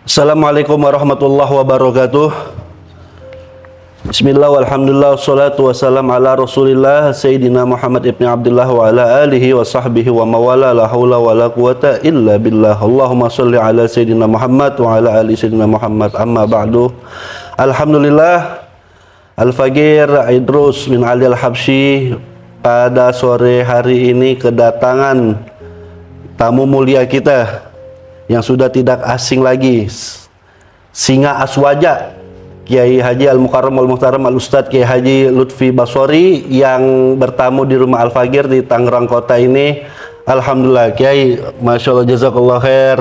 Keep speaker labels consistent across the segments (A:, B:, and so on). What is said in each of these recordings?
A: Assalamualaikum warahmatullahi wabarakatuh. Bismillah walhamdulillah wassalatu wassalam ala rasulillah Sayyidina Muhammad ibn Abdullah wa ala alihi wa sahbihi wa mawala la hawla wa la quwata illa billah. Allahumma salli ala Sayyidina Muhammad wa ala ali Sayyidina Muhammad, amma ba'du. Alhamdulillah, Al-Faqir Idrus bin Ali Al-Habsyi pada sore hari ini kedatangan tamu mulia kita yang sudah tidak asing lagi, Singa Aswaja, Kiai Haji Al-Mukarram Al-Muhtaram Al-Ustadz Kiai Haji Lutfi Basori yang bertamu di rumah Al-Faqir di Tangerang Kota ini. Alhamdulillah, Kiai, Masya Allah, jazakallah khair,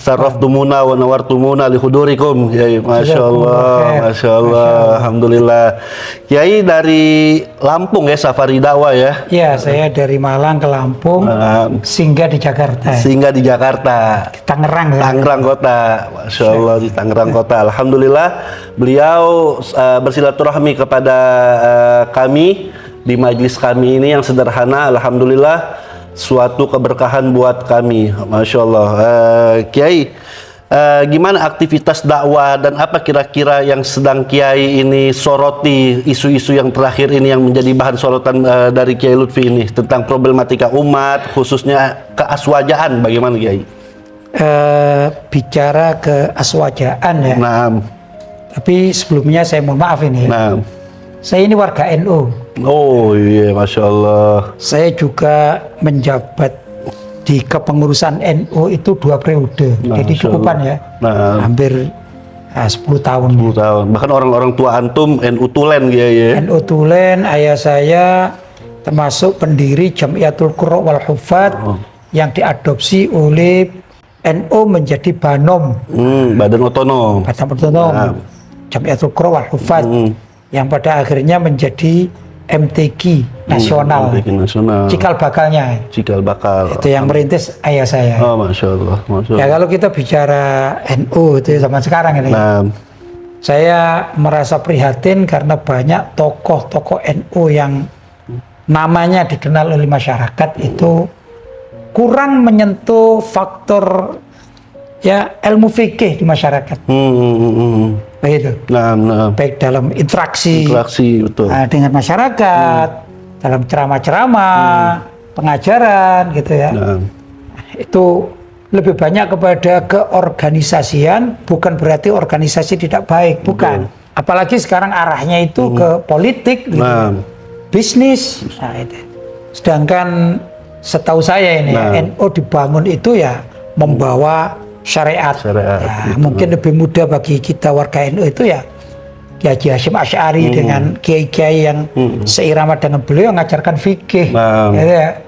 A: sarraftumuna wa nawartumuna li hudurikum, Kiai, Masya Allah, Masya Allah, Alhamdulillah. Kiai dari Lampung ya, safari dakwah ya?
B: Iya, saya dari Malang ke Lampung, singgah di Jakarta.
A: Singgah di Jakarta.
B: Di Tangerang.
A: Tangerang Kota, Masya Allah, di Tangerang Kota. Alhamdulillah, beliau bersilaturahmi kepada kami di majelis kami ini yang sederhana. Alhamdulillah, suatu keberkahan buat kami, Masya Allah. Kiai, gimana aktivitas dakwah dan apa kira-kira yang sedang Kiai ini soroti, isu-isu yang terakhir ini yang menjadi bahan sorotan dari Kiai Lutfi ini tentang problematika umat, khususnya keaswajaan, bagaimana Kiai?
B: Bicara keaswajaan ya.
A: Nah,
B: tapi sebelumnya saya mohon maaf ini.
A: nah.
B: Saya ini warga NU.
A: Oh iya, Masya Allah.
B: Saya juga menjabat di kepengurusan NU itu 2 periode. Jadi cukupan ya.
A: Nah,
B: hampir 10 tahun.
A: 10 tahun. Bahkan orang-orang tua antum NU Tulen ya.
B: NU Tulen, ayah saya termasuk pendiri Jamiatul Qurra wal Hufad yang diadopsi oleh NU menjadi Banom.
A: Badan otonom.
B: Badan otonom.
A: Nah.
B: Jamiatul Qurra wal Hufad. Yang pada akhirnya menjadi MTQ nasional, cikal bakalnya.
A: Cikal bakal.
B: Itu yang merintis ayah saya.
A: Oh, Masya Allah, Masya Allah.
B: Ya kalau kita bicara NU itu zaman sekarang ini, saya merasa prihatin karena banyak tokoh-tokoh NU yang namanya dikenal oleh masyarakat itu kurang menyentuh faktor ya ilmu fikih di masyarakat. Begitu. Baik dalam interaksi
A: betul.
B: Dengan masyarakat, dalam ceramah-ceramah, pengajaran gitu ya. Itu lebih banyak kepada keorganisasian, bukan berarti organisasi tidak baik, bukan. Apalagi sekarang arahnya itu ke politik, gitu. Bisnis. Nah, itu. Sedangkan setahu saya ini NU dibangun itu ya membawa syariat. Ya, mungkin lebih mudah bagi kita warga NU itu ya Kiai Haji Hasyim Asy'ari dengan kiai-kiai yang seirama dengan beliau mengajarkan fikih. Ya.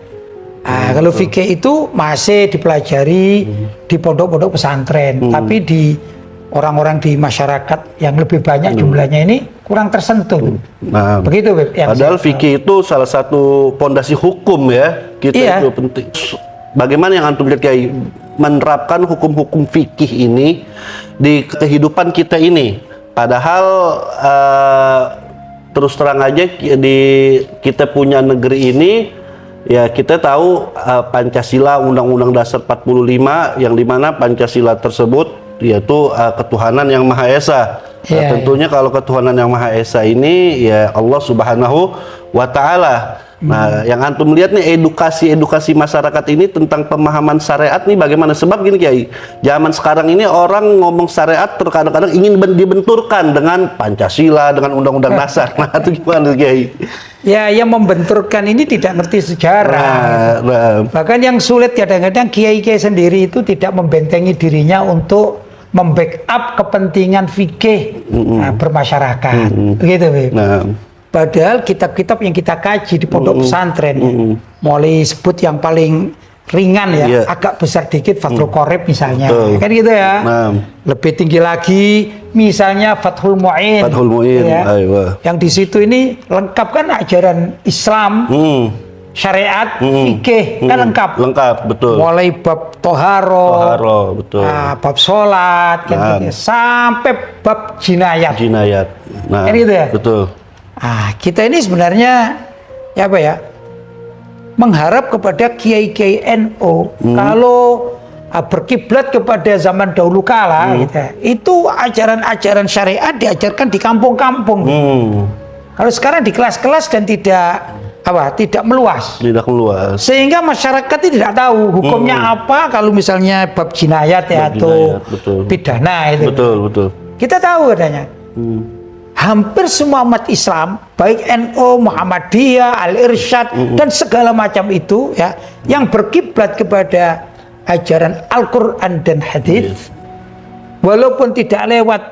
B: Kalau fikih itu masih dipelajari di pondok-pondok pesantren, tapi di orang-orang di masyarakat yang lebih banyak jumlahnya ini kurang tersentuh. Begitu, Beb.
A: Padahal fikih itu salah satu pondasi hukum ya. Kita itu penting. Bagaimana yang antum lihat Kiai menerapkan hukum-hukum fikih ini di kehidupan kita ini? Padahal terus terang aja kita punya negeri ini ya, kita tahu Pancasila, Undang-Undang Dasar 45 yang dimana Pancasila tersebut yaitu ketuhanan yang Maha Esa. Tentunya kalau ketuhanan yang Maha Esa ini ya Allah Subhanahu wa Ta'ala. Nah, yang antum lihat nih edukasi masyarakat ini tentang pemahaman syariat nih bagaimana? Sebab gini Kiai, zaman sekarang ini orang ngomong syariat terkadang-kadang ingin dibenturkan dengan Pancasila, dengan Undang-Undang Dasar. Nah, itu gimana Kiai?
B: Ya, yang membenturkan ini tidak ngerti sejarah. Bahkan yang sulit kadang-kadang kiai-kiai sendiri itu tidak membentengi dirinya untuk membackup kepentingan fikih bermasyarakat. Begitu, Beb. Padahal kitab-kitab yang kita kaji di pondok pesantren, mulai sebut yang paling ringan ya, agak besar dikit Fathul Qorib misalnya, kan gitu ya. Lebih tinggi lagi misalnya Fathul Mu'in, ya. Yang di situ ini lengkap kan ajaran Islam, syariat, fikih, kan lengkap,
A: betul.
B: Mulai bab toharo, betul. Bab sholat, kan gitu ya, sampai bab jinayat. Kan gitu ya.
A: Betul.
B: Kita ini sebenarnya ya apa ya, mengharap kepada kiai-kiai NU kalau berkiblat kepada zaman dahulu kala gitu ya. Itu ajaran-ajaran syariat diajarkan di kampung-kampung. Kalau sekarang di kelas-kelas dan tidak meluas.
A: Tidak meluas.
B: Sehingga masyarakat itu tidak tahu hukumnya apa kalau misalnya bab jinayat ya atau pidana itu.
A: Betul.
B: Kita tahu adanya. Hampir semua umat Islam, baik NU, Muhammadiyah, Al-Irsyad dan segala macam itu ya, yang berkiblat kepada ajaran Al-Quran dan hadis, walaupun tidak lewat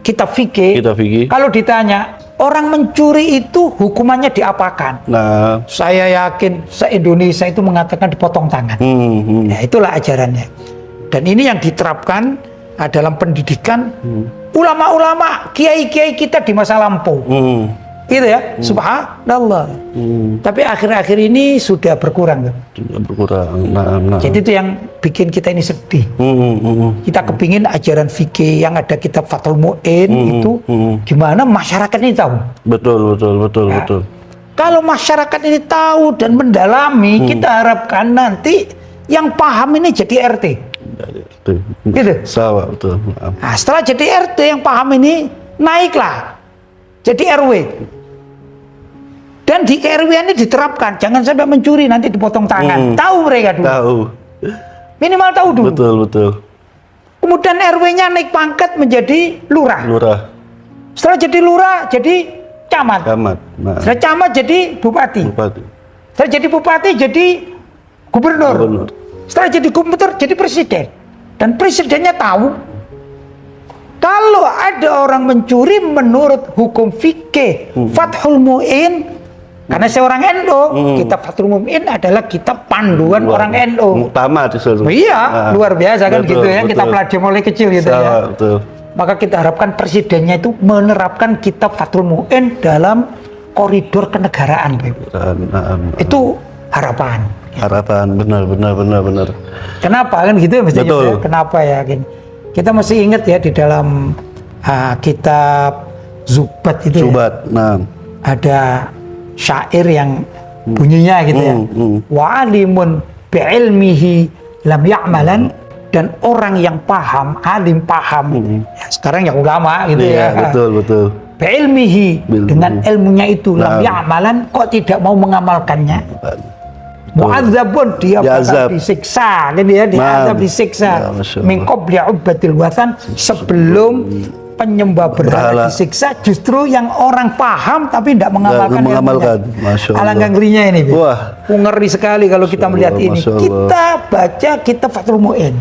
B: kitab fikih, kalau ditanya orang mencuri itu hukumannya diapakan? Nah, saya yakin se-Indonesia itu mengatakan dipotong tangan. Ya, itulah ajarannya. Dan ini yang diterapkan dalam pendidikan ulama-ulama, kiai-kiai kita di masa lampau. Gitu ya, subhanallah. Tapi akhir-akhir ini sudah berkurang. Jadi itu yang bikin kita ini sedih. Kita kepingin ajaran fikih yang ada kitab Fathul Mu'in itu gimana masyarakat ini tahu. Betul. Kalau masyarakat ini tahu dan mendalami, kita harapkan nanti yang paham ini jadi RT. Gitu. Betul. Nah, setelah jadi RT yang paham ini naiklah jadi RW. Dan di RW ini diterapkan, jangan sampai mencuri nanti dipotong tangan. Tahu mereka dulu. Tahu. Minimal tahu dulu. Betul. Kemudian RW-nya naik pangkat menjadi lurah. Setelah jadi lurah jadi camat. Setelah camat jadi bupati. Setelah jadi bupati jadi gubernur. Setelah jadi gubernur jadi presiden. Dan presidennya tahu kalau ada orang mencuri menurut hukum fikih Fathul Mu'in. Karena saya orang NU, kitab Fathul Mu'in adalah kitab panduan orang NU. Utama disuruh. Iya, luar biasa kan gitu ya. Kita pelajari mulai kecil gitu ya. Maka kita harapkan presidennya itu menerapkan kitab Fathul Mu'in dalam koridor kenegaraan. Itu harapan. Benar. Kenapa kan gitu ya mestinya? Ya? Kenapa ya? Kita masih ingat ya di dalam kitab Zubat itu. Ada syair yang bunyinya gitu ya. Wa alimun bi'ilmihi lam ya'malan, dan orang yang paham, alim paham. Ya, sekarang yang ulama gitu ya. Betul. Bi'ilmihi, dengan ilmunya itu lam ya'malan, kok tidak mau mengamalkannya. Mu'adzabun, dia bakal disiksa gitu ya, diazab disiksa. Min qabli ubbatil wathan, sebelum penyembah berhala disiksa, justru yang orang paham tapi tidak mengamalkan. Alangkah ngerinya ini. Wah, ngeri sekali kalau kita melihat ini. Kita baca kitab Fathul Mu'in.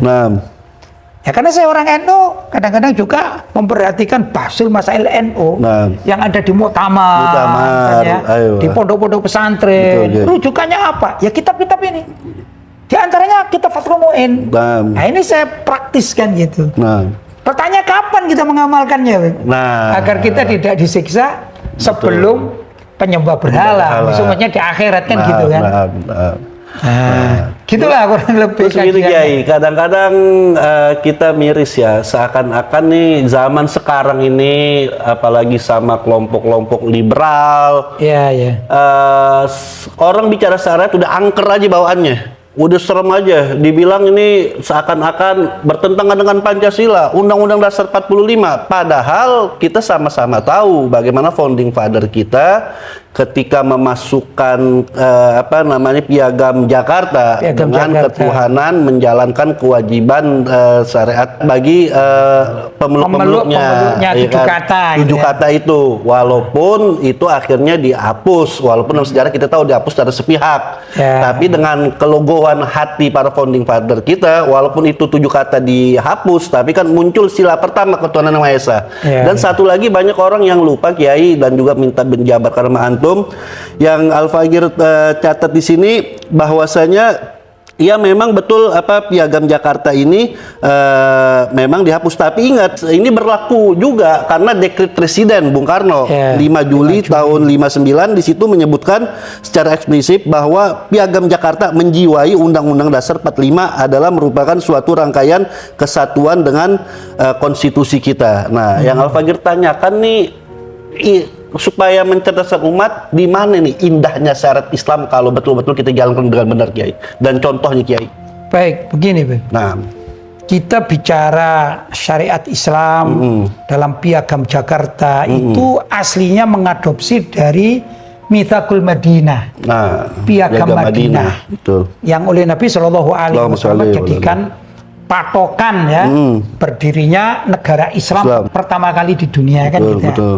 B: Ya karena saya orang NU, kadang-kadang juga memperhatikan bahasul masail NU yang ada di muktamar, di pondok-pondok pesantren. Rujukannya apa? Ya kitab-kitab ini. Di antaranya kitab Fathul Mu'in. Nah ini saya praktiskan gitu. Pertanyaan kapan kita mengamalkannya, agar kita tidak disiksa sebelum penyembah berhala, maksudnya di akhirat kan gitu kan. Gitulah kurang lebih.
A: Terus gitu Kiai, kadang-kadang kita miris ya, seakan-akan nih zaman sekarang ini, apalagi sama kelompok-kelompok liberal, orang bicara syariat udah angker aja bawaannya. Udah serem aja, dibilang ini seakan-akan bertentangan dengan Pancasila, Undang-Undang Dasar 45. Padahal kita sama-sama tahu bagaimana founding father kita ketika memasukkan piagam Jakarta dengan ketuhanan menjalankan kewajiban syariat bagi pemeluk-pemeluknya, tujuh kata itu, walaupun itu akhirnya dihapus, walaupun dalam sejarah kita tahu dihapus secara sepihak, tapi dengan kelogohan hati para founding father kita, walaupun itu 7 kata dihapus, tapi kan muncul sila pertama ketuhanan Yang Maha Esa. Dan satu lagi, banyak orang yang lupa Kiai, dan juga minta menjabarkan sama antum yang Al-Fagir catat di sini, bahwasanya ya memang betul piagam Jakarta ini memang dihapus, tapi ingat ini berlaku juga karena dekret Presiden Bung Karno 5 Juli tahun 59 di situ menyebutkan secara eksplisit bahwa piagam Jakarta menjiwai Undang-Undang Dasar 45 adalah merupakan suatu rangkaian kesatuan dengan konstitusi kita. Nah, yang Al-Fagir tanyakan nih, supaya mencerdaskan umat, di mana nih indahnya syariat Islam kalau betul-betul kita jalankan dengan benar Kiai, dan contohnya Kiai?
B: Baik, begini, Beb.
A: Nah,
B: Kita bicara syariat Islam dalam Piagam Jakarta itu aslinya mengadopsi dari Mitsaqul Madinah, Piagam Madinah,
A: betul.
B: yang oleh Nabi Shallallahu Alaihi Wasallam jadikan patokan ya berdirinya negara Islam pertama kali di dunia, kan gitu.
A: Betul.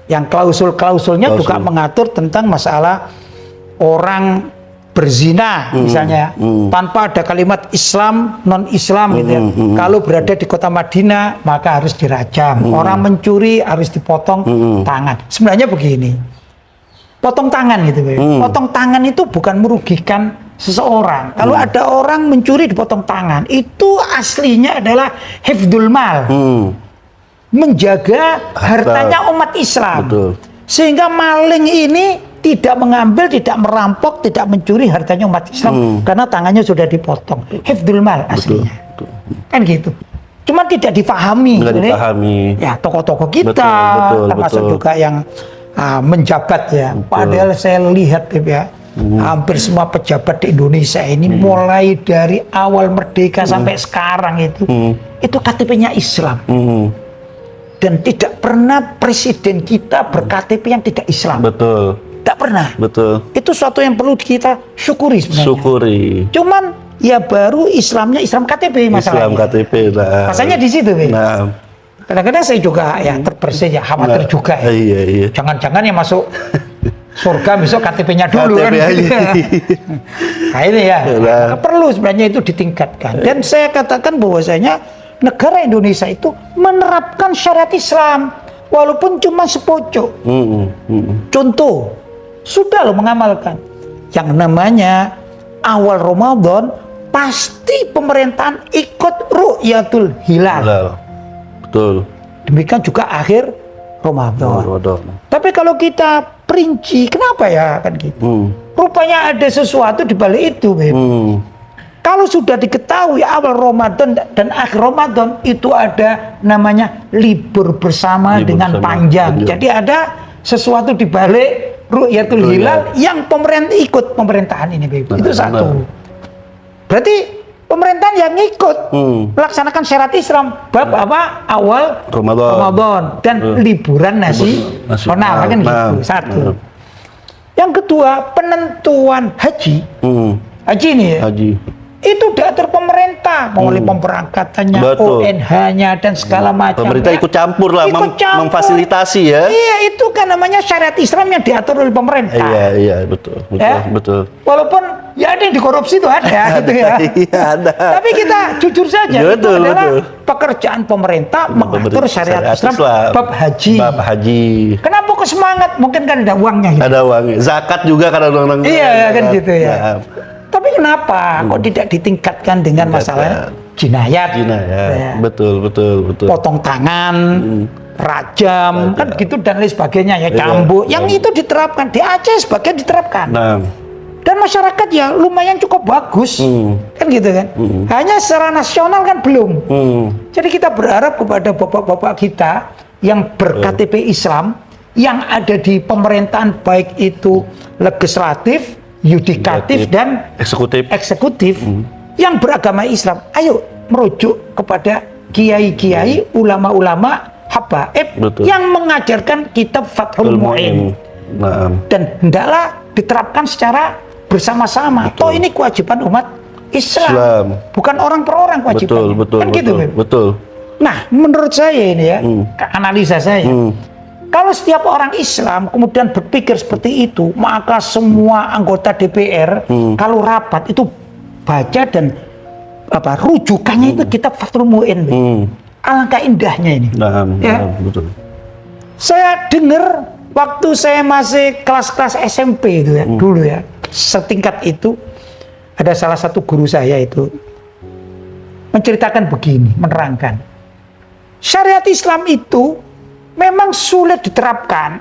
B: Yang klausul-klausulnya juga mengatur tentang masalah orang berzina misalnya tanpa ada kalimat Islam non Islam gitu ya. Kalau berada di kota Madinah maka harus dirajam. Orang mencuri harus dipotong tangan. Sebenarnya begini, potong tangan gitu ya. Potong tangan itu bukan merugikan seseorang. Kalau ada orang mencuri dipotong tangan, itu aslinya adalah hifdzul mal, menjaga hartanya umat Islam.
A: Betul.
B: Sehingga maling ini tidak mengambil, tidak merampok, tidak mencuri hartanya umat Islam karena tangannya sudah dipotong. Hifdzul mal aslinya.
A: Betul.
B: Kan gitu. Cuma tidak difahami oleh ya tokoh-tokoh kita, termasuk juga yang menjabat ya. Padahal saya lihat ya, hampir semua pejabat di Indonesia ini mulai dari awal merdeka sampai sekarang itu KTP-nya Islam. Dan tidak pernah presiden kita berKTP yang tidak Islam.
A: Betul.
B: Tidak pernah.
A: Betul.
B: Itu suatu yang perlu kita syukuri sebenarnya.
A: Syukuri.
B: Cuman ya baru Islamnya Islam KTP masalahnya.
A: Islam KTP lah.
B: Masalahnya di situ, Be.
A: Nah.
B: Kadang-kadang saya juga ya terbersih ya, khawatir juga ya.
A: Iya.
B: Jangan-jangan yang masuk surga besok KTP-nya dulu
A: KTP
B: kan.
A: aja.
B: Nah ini ya. Perlu sebenarnya itu ditingkatkan. Dan saya katakan bahwasanya negara Indonesia itu menerapkan syariat Islam walaupun cuma sepojok. Contoh, sudah loh mengamalkan yang namanya awal Ramadan pasti pemerintahan ikut ru'yatul hilal.
A: Betul.
B: Demikian juga akhir Ramadan. Tapi kalau kita perinci, kenapa ya kan gitu? Rupanya ada sesuatu di balik itu, Beb. Kalau sudah diketahui awal Ramadan dan akhir Ramadan itu ada namanya libur bersama dengan panjang. Jadi ada sesuatu di balik ru'yatul hilal yang pemerintah ikut pemerintahan ini, Beb. Itu satu. Berarti pemerintahan yang ikut melaksanakan syariat Islam bab apa? Awal Ramadan dan liburan nasional kan gitu. Satu. Yang kedua, penentuan haji. Haji ini ya. Itu diatur pemerintah, mulai pemberangkatannya, ONH-nya dan segala macam.
A: Pemerintah ikut campur lah, memfasilitasi ya.
B: Iya, itu kan namanya syariat Islam yang diatur oleh pemerintah.
A: Iya, betul.
B: Walaupun ya ada yang dikorupsi itu ada, gitu ya.
A: Iya, ada.
B: Tapi kita jujur saja, itu adalah pekerjaan pemerintah mengatur syariat Islam bab haji. Kenapa kok semangat? Mungkin kan ada uangnya. Gitu.
A: Ada uangnya. Zakat juga kan ada uang.
B: Iya, kan gitu ya. Tapi kenapa kok tidak ditingkatkan dengan masalah jinayat?
A: Ya. Betul.
B: Potong tangan, rajam, kan gitu dan lain sebagainya ya, cambuk. Yang itu diterapkan di Aceh sebagian diterapkan. Dan masyarakat ya lumayan cukup bagus, kan gitu kan. Hanya secara nasional kan belum. Jadi kita berharap kepada bapak-bapak kita yang ber-KTP Islam yang ada di pemerintahan baik itu legislatif, yudikatif dan eksekutif yang beragama Islam, ayo merujuk kepada kiai-kiai, ulama-ulama habaib yang mengajarkan kitab Fathul Mu'in. Dan hendaklah diterapkan secara bersama-sama. Toh ini kewajiban umat Islam. Bukan orang per orang kewajibannya. Kan gitu,
A: betul.
B: Nah, menurut saya ini ya, analisa saya. Kalau setiap orang Islam kemudian berpikir seperti itu, maka semua anggota DPR kalau rapat itu baca dan rujukannya itu kitab Fathul Mu'in. Alangkah indahnya ini. Betul. Saya dengar waktu saya masih kelas-kelas SMP itu ya, dulu ya, setingkat itu ada salah satu guru saya itu menceritakan begini, menerangkan syariat Islam itu memang sulit diterapkan.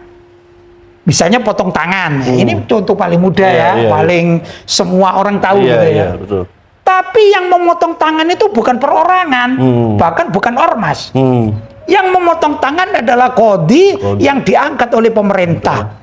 B: Misalnya potong tangan, ini contoh paling mudah paling semua orang tahu gitu ya.
A: Betul.
B: Tapi yang memotong tangan itu bukan perorangan, bahkan bukan ormas. Yang memotong tangan adalah qadhi yang diangkat oleh pemerintah.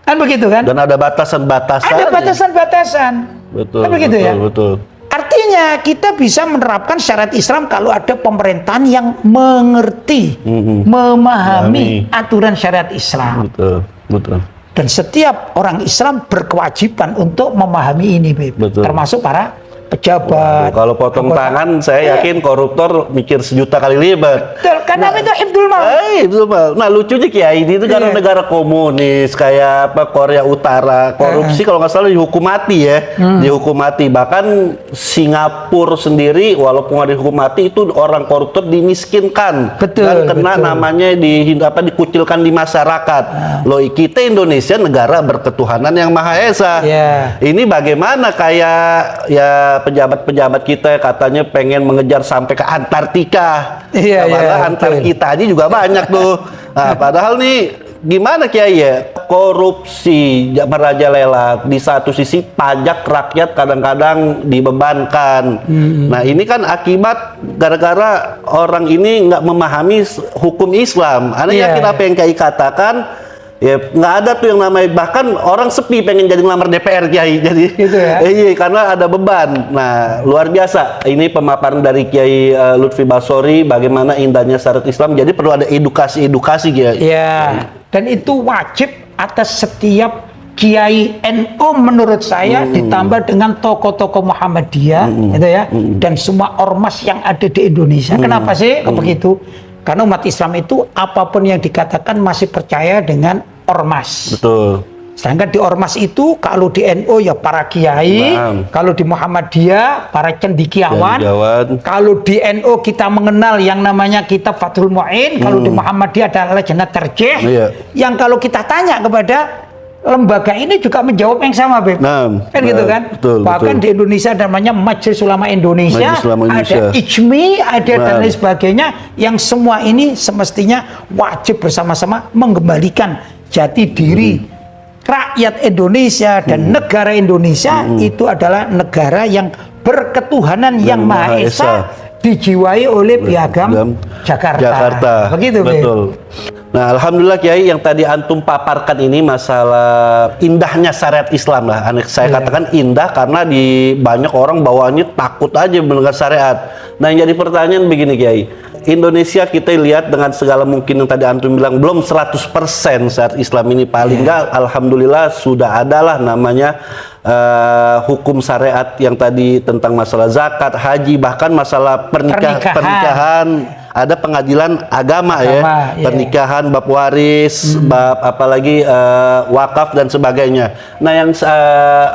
B: Kan begitu kan?
A: Dan ada batasan-batasan.
B: Ada batasan-batasan.
A: Betul.
B: Kan begitu ya?
A: Betul.
B: Artinya artinya kita bisa menerapkan syariat Islam kalau ada pemerintahan yang mengerti, memahami aturan syariat Islam.
A: Betul, betul.
B: Dan setiap orang Islam berkewajiban untuk memahami ini, Beb.
A: Betul.
B: Termasuk para pejabat.
A: Kalau potong tangan, saya yakin koruptor mikir 1.000.000 kali lipat.
B: Betul, karena itu hifdzul mal.
A: Hifdzul mal. Nah, lucunya Kiai, ini karena negara komunis kayak apa Korea Utara, korupsi kalau nggak salah dihukum mati ya, dihukum mati. Bahkan Singapura sendiri walaupun nggak dihukum mati itu orang koruptor dimiskinkan.
B: Betul,
A: Dan kena
B: betul.
A: namanya dikucilkan di masyarakat. Loh, kita Indonesia negara berketuhanan yang Maha Esa.
B: Iya.
A: Ini bagaimana kayak ya pejabat-pejabat kita katanya pengen mengejar sampai ke Antartika.
B: Iya,
A: Padahal
B: iya,
A: antar
B: betul.
A: kita aja juga banyak tuh. Nah, padahal nih gimana Kiai ya? Korupsi merajalela, di satu sisi pajak rakyat kadang-kadang dibebankan. Nah, ini kan akibat gara-gara orang ini nggak memahami hukum Islam. Anda
B: Iya,
A: yakin
B: iya.
A: apa yang Kiai katakan? Ya nggak ada tuh yang namanya, bahkan orang sepi pengen jadi ngelamar DPR Kiai, jadi
B: Gitu ya?
A: iya karena ada beban. Nah, luar biasa ini pemaparan dari Kiai Lutfi Basori bagaimana indahnya syariat Islam. Jadi perlu ada edukasi Kiai.
B: Ya, dan itu wajib atas setiap Kiai NU menurut saya, ditambah dengan tokoh-tokoh Muhammadiyah, gitu ya, dan semua ormas yang ada di Indonesia. Kenapa sih begitu? Karena umat Islam itu apapun yang dikatakan masih percaya dengan ormas.
A: Betul.
B: Sedangkan di ormas itu kalau di NU ya para kiai,
A: Paham.
B: kalau di Muhammadiyah para cendikiawan,
A: Cendikiawan.
B: kalau di NU kita mengenal yang namanya kitab Fathul Mu'in, kalau di Muhammadiyah ada Lajnah Tarjih,
A: Iya.
B: yang kalau kita tanya kepada lembaga ini juga menjawab yang sama, Beb.
A: Nah,
B: Kan gitu kan?
A: betul,
B: Bahkan
A: betul.
B: di Indonesia ada namanya Majelis Ulama Indonesia,
A: Majelis Ulama Indonesia.
B: ada IJMI, ada dan
A: Nah.
B: lain sebagainya, yang semua ini semestinya wajib bersama-sama mengembalikan jati diri rakyat Indonesia dan negara Indonesia itu adalah negara yang berketuhanan yang Maha Esa, dijiwai oleh piagam Jakarta. Begitu, Beb.
A: Betul. Nah, alhamdulillah Kiai, yang tadi antum paparkan ini masalah indahnya syariat Islam lah. Saya katakan indah karena di banyak orang bawaannya takut aja mendengar syariat. Nah, yang jadi pertanyaan begini Kiai. Indonesia kita lihat dengan segala mungkin yang tadi antum bilang belum 100% syariat Islam ini, paling enggak alhamdulillah sudah adalah namanya hukum syariat yang tadi tentang masalah zakat, haji, bahkan masalah pernikahan. Ada pengadilan agama ya,
B: iya.
A: pernikahan, bab waris, bab apalagi wakaf dan sebagainya. Nah, yang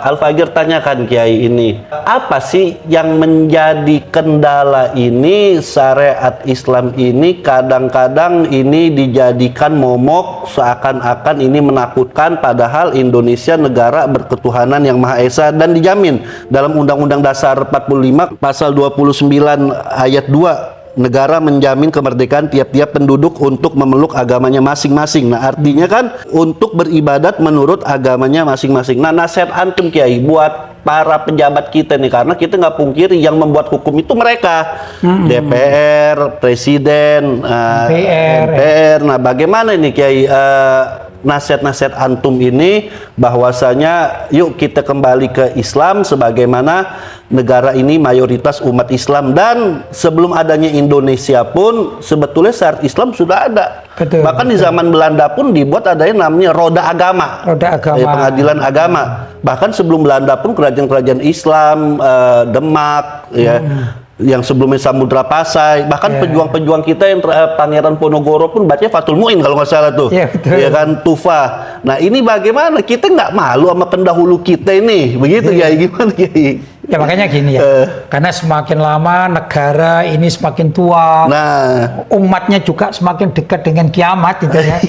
A: Al-Fagir tanyakan Kiai ini, apa sih yang menjadi kendala ini syariat Islam ini kadang-kadang ini dijadikan momok seakan-akan ini menakutkan, padahal Indonesia negara berketuhanan yang Maha Esa dan dijamin dalam Undang-Undang Dasar 45 pasal 29 ayat 2. Negara menjamin kemerdekaan tiap-tiap penduduk untuk memeluk agamanya masing-masing. Nah, artinya kan untuk beribadat menurut agamanya masing-masing. Nah, nasihat antum Kiai buat para pejabat kita nih, karena kita nggak pungkiri yang membuat hukum itu mereka, DPR, Presiden, MPR. Nah, bagaimana ini Kiai nasihat-nasihat antum ini bahwasanya yuk kita kembali ke Islam sebagaimana negara ini mayoritas umat Islam, dan sebelum adanya Indonesia pun sebetulnya syariat Islam sudah ada.
B: Betul,
A: Bahkan di zaman Belanda pun dibuat ada yang namanya roda agama.
B: Roda agama.
A: Pengadilan agama. Bahkan sebelum Belanda pun kerajaan-kerajaan Islam, Demak, ya, yang sebelumnya Samudra Pasai, bahkan pejuang-pejuang kita yang Pangeran Ponorogo pun bacanya Fathul Mu'in kalau nggak salah tuh, ya kan, Tufa. Nah, ini bagaimana kita nggak malu sama pendahulu kita ini, begitu ya? Gimana Kiai?
B: Ya makanya gini ya, karena semakin lama negara ini semakin tua, umatnya juga semakin dekat dengan kiamat gitu ya.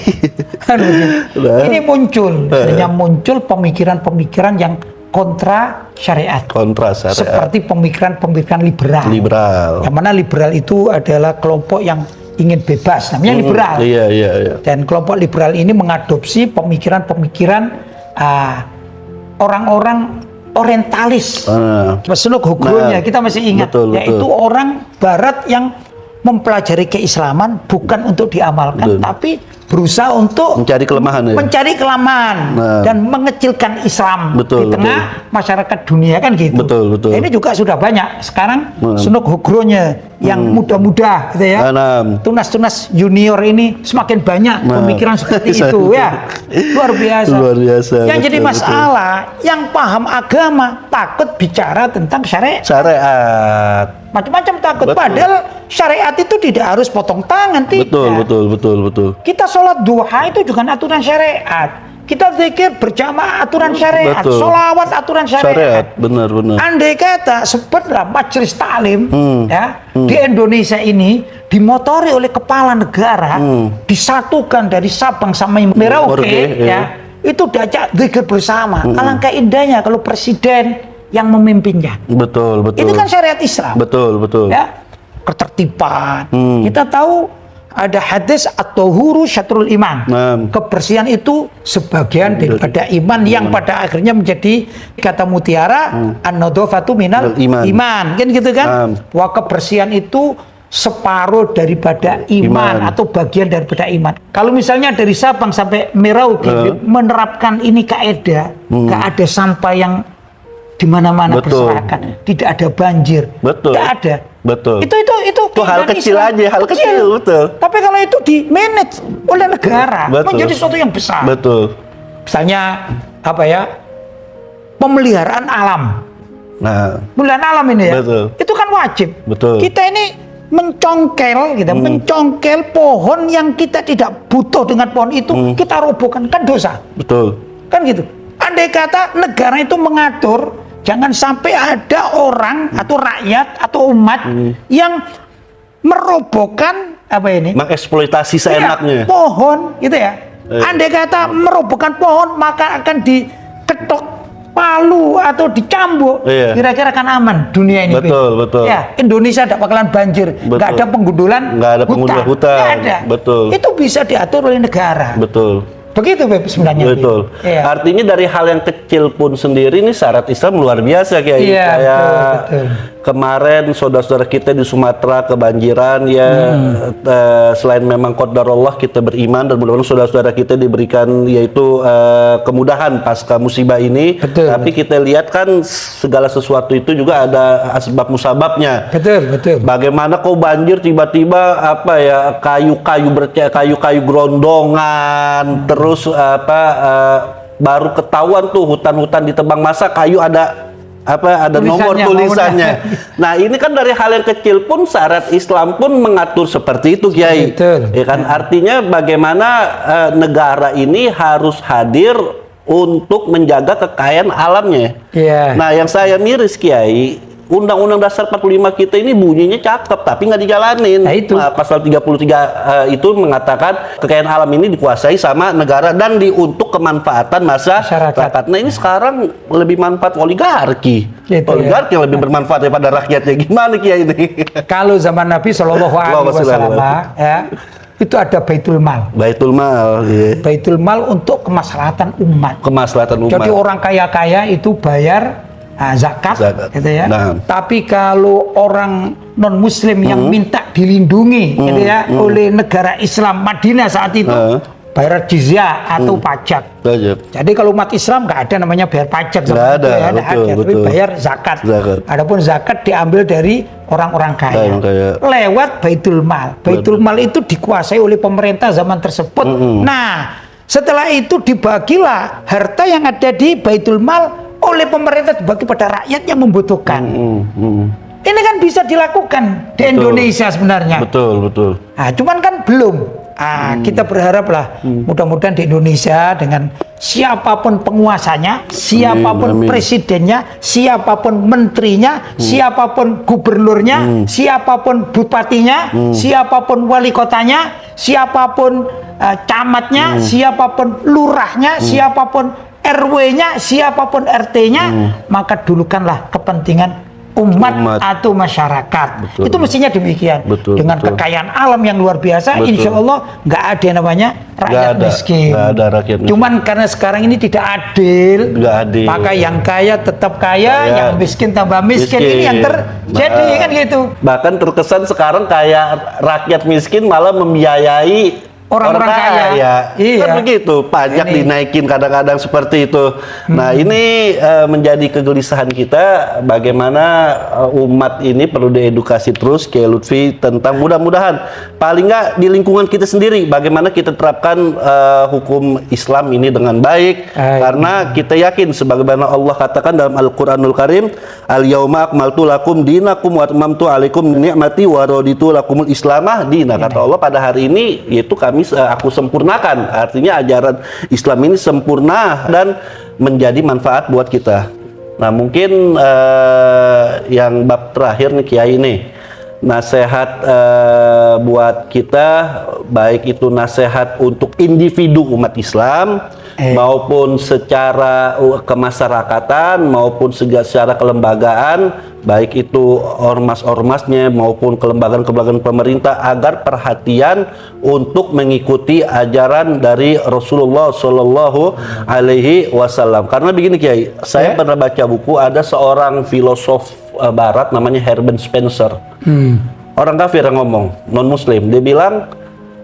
B: Kan begitu. Ini muncul pemikiran-pemikiran yang kontra syariat. Seperti pemikiran-pemikiran liberal. Yang mana liberal itu adalah kelompok yang ingin bebas, namanya liberal.
A: Iya.
B: Dan kelompok liberal ini mengadopsi pemikiran-pemikiran orang-orang orientalis. Pesuluk Hugro-nya kita masih ingat, yaitu orang barat yang mempelajari keislaman bukan untuk diamalkan, tapi berusaha untuk
A: Mencari kelemahan ya.
B: mencari kelemahan
A: Nah.
B: dan mengecilkan Islam
A: Betul,
B: di tengah masyarakat dunia kan gitu.
A: Betul, betul.
B: Ini juga sudah banyak sekarang
A: Nah.
B: sunuk hugronya yang muda-muda gitu ya.
A: Nah.
B: Tunas-tunas junior ini semakin banyak
A: Nah.
B: pemikiran seperti itu ya. Luar biasa.
A: Luar biasa,
B: Yang jadi
A: betul,
B: masalah yang paham agama takut bicara tentang syariat.
A: Syariat.
B: Macam-macam takut.
A: Betul.
B: Padahal syariat itu tidak harus potong tangan, tidak.
A: Betul.
B: Kita sholat duha itu juga aturan syariat. Kita zikir berjamaah aturan syariat.
A: Betul.
B: Sholawat aturan syariat.
A: Benar.
B: Andai kata sebutlah majelis taklim di Indonesia ini dimotori oleh kepala negara, disatukan dari Sabang sampai Merauke,
A: Merauke,
B: ya, itu diajak zikir bersama. Alangkah indahnya kalau presiden yang memimpinnya.
A: Betul.
B: Ini kan syariat Islam.
A: Betul.
B: Ya, ketertiban. Kita tahu ada hadis at-tahuru syatrul iman.
A: Nah.
B: Kebersihan itu sebagian daripada iman yang pada akhirnya menjadi kata mutiara an-nadhafatu minal iman. Kan gitu kan? Bahwa kebersihan itu separuh daripada iman atau bagian daripada iman. Kalau misalnya dari Sabang sampai Merauke menerapkan ini kaidah, nggak ada sampah yang di mana-mana berserakan, tidak ada banjir, tidak ada.
A: Betul.
B: Itu
A: hal kecil
B: Islam.
A: aja, hal kecil, betul.
B: Tapi kalau itu di manage oleh negara, menjadi sesuatu yang besar.
A: Betul.
B: Misalnya apa ya? Pemeliharaan alam.
A: Nah,
B: Pemeliharaan alam ini ya.
A: Betul.
B: Itu kan wajib.
A: Betul.
B: Kita ini mencongkel gitu, mencongkel pohon yang kita tidak butuh dengan pohon itu, kita robohkan, kan dosa.
A: betul.
B: Kan gitu. Andai kata negara itu mengatur jangan sampai ada orang atau rakyat atau umat yang merobohkan apa ini?
A: Mengeksploitasi seenaknya.
B: Pohon gitu ya. Andai kata merobohkan pohon maka akan diketok palu atau dicambuk. Kira-kira kan aman dunia ini.
A: Betul.
B: Ya, Indonesia tidak bakalan banjir, nggak ada penggundulan,
A: nggak ada penggundulan hutan.
B: Nggak ada.
A: Betul.
B: Itu bisa diatur oleh negara.
A: Betul.
B: Begitu Beb sebenarnya.
A: Betul.
B: Ya.
A: Artinya dari hal yang kecil pun sendiri ini syarat Islam luar biasa kayak
B: Iya,
A: kayak
B: betul.
A: kemarin saudara-saudara kita di Sumatera kebanjiran ya. Selain memang qadarullah kita beriman dan mudah-mudahan saudara-saudara kita diberikan yaitu kemudahan pasca musibah ini.
B: Betul,
A: Tapi kita lihat kan segala sesuatu itu juga ada asbab musababnya.
B: Betul.
A: Bagaimana kau banjir tiba-tiba apa ya kayu-kayu grondongan terus baru ketahuan tuh hutan-hutan ditebang masa kayu ada nomor tulisannya. Nah, ini kan dari hal yang kecil pun syarat Islam pun mengatur seperti itu, Kiai.
B: Betul.
A: Ya kan artinya bagaimana negara ini harus hadir untuk menjaga kekayaan alamnya.
B: Iya.
A: Nah, yang saya miris, Kiai, Undang-Undang Dasar 45 kita ini bunyinya cakep tapi nggak dijalanin.
B: Nah, itu.
A: Pasal 33 itu mengatakan kekayaan alam ini dikuasai sama negara dan untuk kemanfaatan masyarakat. Nah, ini sekarang lebih manfaat oligarki.
B: Gitu,
A: Oligarki yang lebih bermanfaat daripada rakyatnya. Gimana Kiai ini?
B: Kalau zaman Nabi Shallallahu Alaihi Wasallam ya, itu ada Baitul Mal.
A: Baitul Mal, iya.
B: Baitul Mal untuk kemaslahatan umat.
A: Kemaslahatan umat.
B: Jadi orang kaya-kaya itu bayar zakat, gitu ya.
A: Nah.
B: Tapi kalau orang non Muslim yang minta dilindungi, gitu ya, oleh negara Islam Madinah saat itu, bayar jizyah atau pajak. Jadi kalau umat Islam nggak ada namanya bayar pajak,
A: nggak ada,
B: ya,
A: betul.
B: tapi bayar zakat. Adapun zakat diambil dari orang-orang kaya, lewat Baitul Mal. Baitul Mal itu dikuasai oleh pemerintah zaman tersebut. Nah, setelah itu dibagilah harta yang ada di Baitul Mal oleh pemerintah dibagi pada rakyat yang membutuhkan. Ini kan bisa dilakukan di Indonesia sebenarnya.
A: Betul.
B: Nah, cuman kan belum. Kita berharaplah mudah-mudahan di Indonesia dengan siapapun penguasanya, siapapun presidennya, siapapun menterinya, siapapun gubernurnya, siapapun bupatinya, siapapun wali kotanya, siapapun camatnya, siapapun lurahnya, siapapun RW-nya, siapapun RT-nya, maka dulukanlah kepentingan umat atau masyarakat. Itu mestinya demikian. Dengan kekayaan alam yang luar biasa, insya Allah nggak ada yang namanya rakyat miskin.
A: Nggak ada rakyat miskin.
B: Cuman karena sekarang ini tidak adil, maka yang kaya tetap kaya, yang miskin tambah miskin. Ini yang terjadi kan gitu.
A: Bahkan terkesan sekarang kayak rakyat miskin malah membiayai
B: orang-orang kaya. Iya.
A: Kan begitu, pajak
B: Ini.
A: dinaikin kadang-kadang seperti itu. Nah, ini menjadi kegelisahan kita bagaimana umat ini perlu diedukasi terus kayak Lutfi tentang mudah-mudahan paling nggak di lingkungan kita sendiri bagaimana kita terapkan hukum Islam ini dengan baik. Karena kita yakin sebagaimana Allah katakan dalam Al-Qur'anul Karim, al-yauma akmaltu lakum dinakum wa atmamtu alaikum ni'mati wa raditu lakumul islamah dina. Kata Allah, pada hari ini yaitu aku sempurnakan, artinya ajaran Islam ini sempurna dan menjadi manfaat buat kita. Nah, mungkin yang bab terakhir nih Kiai nih, nasihat buat kita, baik itu nasihat untuk individu umat Islam maupun secara kemasyarakatan maupun secara kelembagaan, baik itu ormas-ormasnya maupun kelembagaan-kelembagaan pemerintah, agar perhatian untuk mengikuti ajaran dari Rasulullah Shallallahu Alaihi Wasallam. Karena begini Kiai, saya pernah baca buku, ada seorang filosof Barat namanya Herbert Spencer, orang kafir yang ngomong, non Muslim. Dia bilang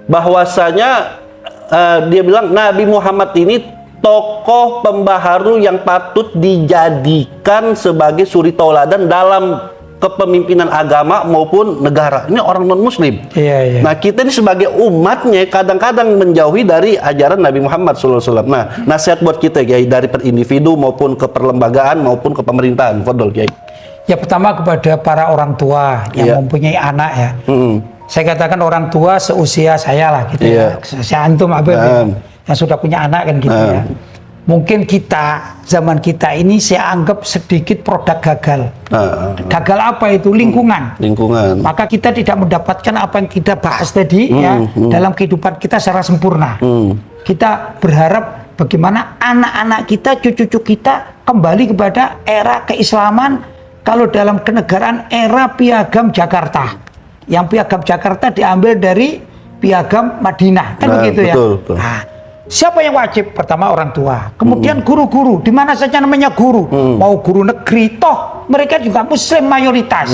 A: bahwasanya Nabi Muhammad ini tokoh pembaharu yang patut dijadikan sebagai suri tauladan dalam kepemimpinan agama maupun negara. Ini orang non-muslim.
B: Iya.
A: Nah, kita ini sebagai umatnya kadang-kadang menjauhi dari ajaran Nabi Muhammad SAW. Nah, nasihat buat kita Kiai, dari per individu maupun ke perlembagaan maupun ke pemerintahan. Fadol Kiai.
B: Ya, pertama kepada para orang tua yang mempunyai anak ya. Saya katakan orang tua seusia saya lah gitu ya. Saya antum yang sudah punya anak kan gitu ya. Mungkin kita, zaman kita ini saya anggap sedikit produk gagal. Gagal apa itu? Lingkungan. Maka kita tidak mendapatkan apa yang kita bahas tadi ya dalam kehidupan kita secara sempurna. Kita berharap bagaimana anak-anak kita, cucu-cucu kita kembali kepada era keislaman. Kalau dalam kenegaraan era Piagam Jakarta, yang Piagam Jakarta diambil dari Piagam Madinah, kan begitu ya.
A: Betul.
B: Nah, siapa yang wajib? Pertama orang tua, kemudian guru-guru, di mana saja namanya guru, mau guru negeri, toh mereka juga Muslim mayoritas,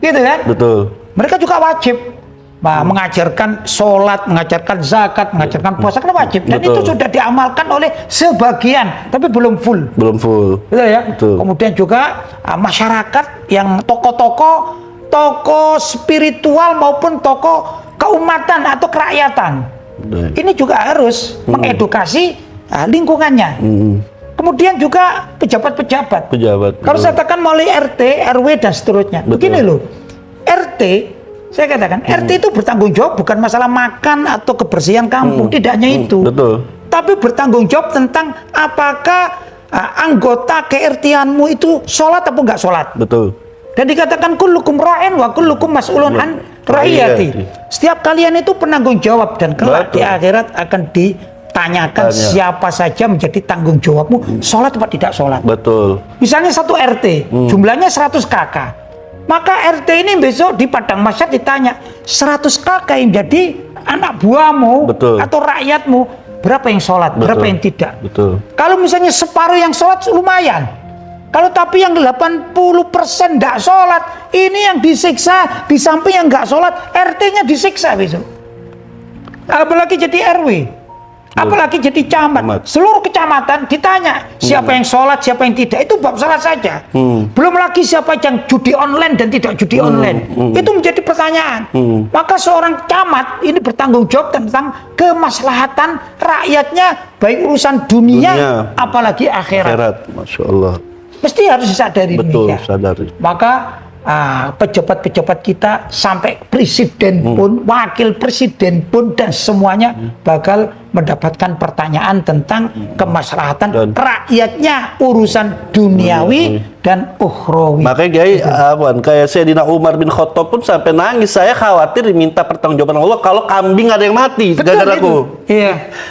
B: gitu kan?
A: Betul.
B: Mereka juga wajib mengajarkan sholat, mengajarkan zakat, mengajarkan puasa, kan wajib. Dan itu sudah diamalkan oleh sebagian, tapi belum full. Betul ya. Kemudian juga masyarakat yang tokoh-tokoh, tokoh spiritual maupun tokoh keumatan atau kerakyatan, ini juga harus mengedukasi lingkungannya. Kemudian juga pejabat-pejabat. Kalau saya katakan mulai RT, RW dan seterusnya. Begini loh, RT, saya katakan RT itu bertanggung jawab bukan masalah makan atau kebersihan kampung, tidak hanya itu. Tapi bertanggung jawab tentang apakah anggota ke-RT-anmu itu sholat atau enggak sholat. Dan dikatakan kullukum ra'in wa kullukum mas'ulun an ra'iyati. Setiap kalian itu penanggung jawab, dan kelak di akhirat akan ditanyakan siapa saja menjadi tanggung jawabmu, sholat atau tidak sholat. Misalnya satu RT, jumlahnya 100 kakak. Maka RT ini besok di padang mahsyar ditanya, 100 kakak yang jadi anak buahmu atau rakyatmu, berapa yang sholat, berapa yang tidak. Kalau misalnya separuh yang sholat lumayan. Kalau tapi yang 80% tidak sholat, ini yang disiksa, di samping yang nggak sholat, RT-nya disiksa besok. Apalagi jadi RW. Apalagi jadi camat, seluruh kecamatan ditanya siapa yang sholat, siapa yang tidak, itu bab sholat saja. Belum lagi siapa yang judi online dan tidak judi online, itu menjadi pertanyaan. Maka seorang camat ini bertanggung jawab tentang kemaslahatan rakyatnya, baik urusan dunia, apalagi akhirat.
A: Masya Allah.
B: Mesti harus disadari. Maka pejabat-pejabat kita sampai presiden pun, wakil presiden pun, dan semuanya bakal mendapatkan pertanyaan tentang kemaslahatan rakyatnya, urusan duniawi dan ukhrawi.
A: Makanya Kiai, kayak Sayyidina Umar bin Khattab pun sampai nangis. Saya khawatir diminta pertanggungjawaban Allah kalau kambing ada yang mati gara-garaku.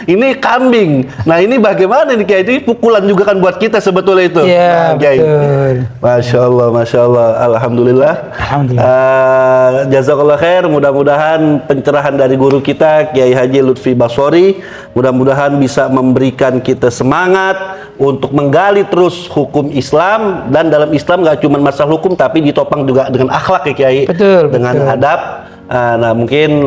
A: Ini kambing. Nah, ini bagaimana nih Kiai? Ini pukulan juga kan buat kita sebetulnya itu.
B: Betul.
A: Masya Allah. Alhamdulillah. Jazakallah khair. Mudah-mudahan pencerahan dari guru kita Kiai Haji Lutfi Basori mudah-mudahan bisa memberikan kita semangat untuk menggali terus hukum Islam, dan dalam Islam gak cuma masalah hukum tapi ditopang juga dengan akhlak ya Kiai. Dengan adab, Nah mungkin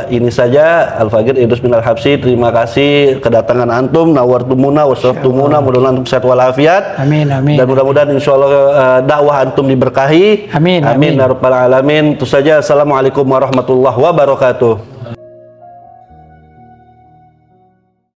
A: ini saja Al-Faqir Idrus bin Al-Habsyi, terima kasih kedatangan antum, nawartumuna wasraftumuna, mudah-mudahan antum sehat walafiat.
B: Amin, amin.
A: Dan mudah-mudahan insyaallah dakwah antum diberkahi.
B: Amin,
A: amin.
B: amin.
A: Ya rabbal alamin. Itu saja. Assalamualaikum warahmatullahi wabarakatuh.